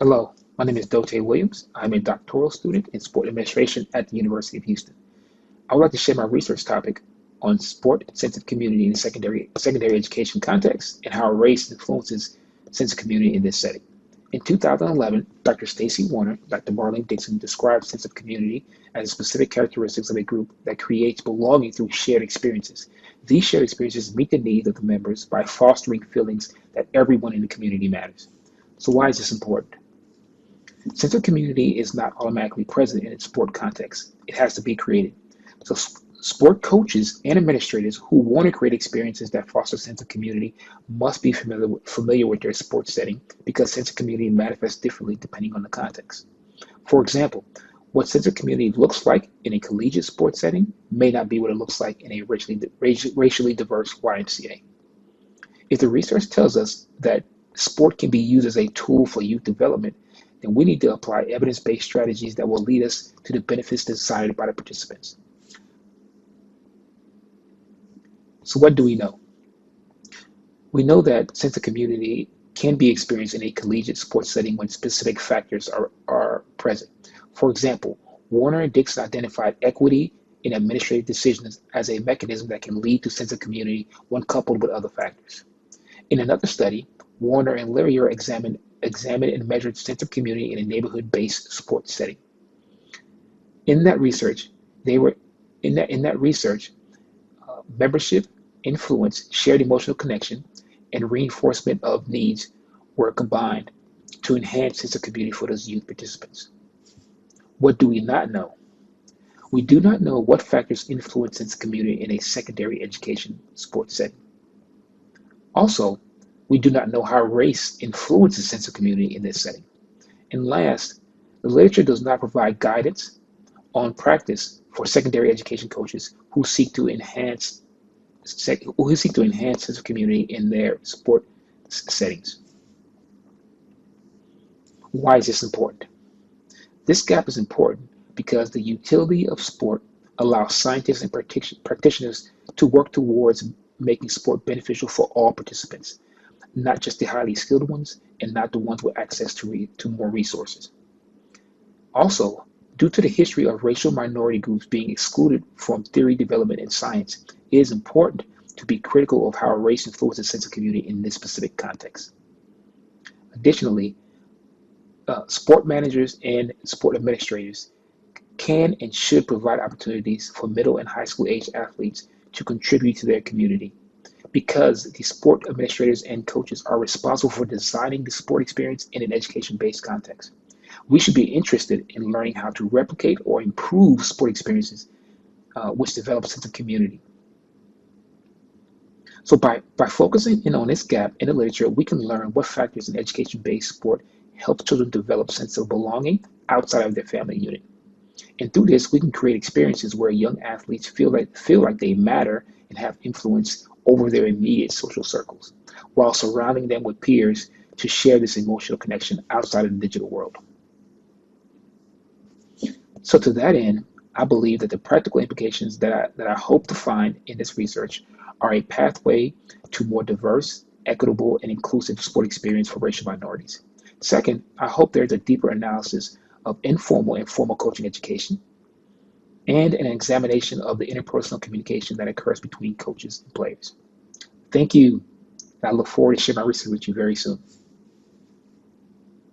Hello, my name is Dote Williams. I'm a doctoral student in sport administration at the University of Houston. I would like to share my research topic on sport-sensitive community in the secondary education context and how race influences sensitive community in this setting. In 2011, Dr. Stacy Warner, Dr. Marlene Dixon described sensitive community as specific characteristics of a group that creates belonging through shared experiences. These shared experiences meet the needs of the members by fostering feelings that everyone in the community matters. So why is this important? Since a community is not automatically present in its sport context, it has to be created. So, sport coaches and administrators who want to create experiences that foster a sense of community must be familiar with their sports setting because sense of community manifests differently depending on the context. For example, what sense of community looks like in a collegiate sports setting may not be what it looks like in a racially diverse YMCA. If the research tells us that sport can be used as a tool for youth development, then we need to apply evidence-based strategies that will lead us to the benefits desired by the participants. So what do we know? We know that sense of community can be experienced in a collegiate sports setting when specific factors are present. For example, Warner and Dixon identified equity in administrative decisions as a mechanism that can lead to sense of community when coupled with other factors. In another study, Warner and Learier examined and measured sense of community in a neighborhood-based sports setting. In that research, they were in that research, membership, influence, shared emotional connection, and reinforcement of needs were combined to enhance sense of community for those youth participants. What do we not know? We do not know what factors influence sense of community in a secondary education sports setting. Also, we do not know how race influences sense of community in this setting. And last, the literature does not provide guidance on practice for secondary education coaches who seek to enhance sense of community in their sport settings. Why is this important? This gap is important because the utility of sport allows scientists and practitioners to work towards making sport beneficial for all participants, not just the highly skilled ones and not the ones with access to more resources. Also, due to the history of racial minority groups being excluded from theory development in science, it is important to be critical of how race influences sense of community in this specific context. Additionally, sport managers and sport administrators can and should provide opportunities for middle and high school age athletes to contribute to their community because the sport administrators and coaches are responsible for designing the sport experience in an education-based context. We should be interested in learning how to replicate or improve sport experiences which develop a sense of community. So by focusing in on this gap in the literature, we can learn what factors in education-based sport help children develop a sense of belonging outside of their family unit. And through this, we can create experiences where young athletes feel like they matter and have influence over their immediate social circles, while surrounding them with peers to share this emotional connection outside of the digital world. So to that end, I believe that the practical implications that I hope to find in this research are a pathway to more diverse, equitable, and inclusive sport experience for racial minorities. Second, I hope there's a deeper analysis of informal and formal coaching education and an examination of the interpersonal communication that occurs between coaches and players. Thank you. I look forward to sharing my research with you very soon.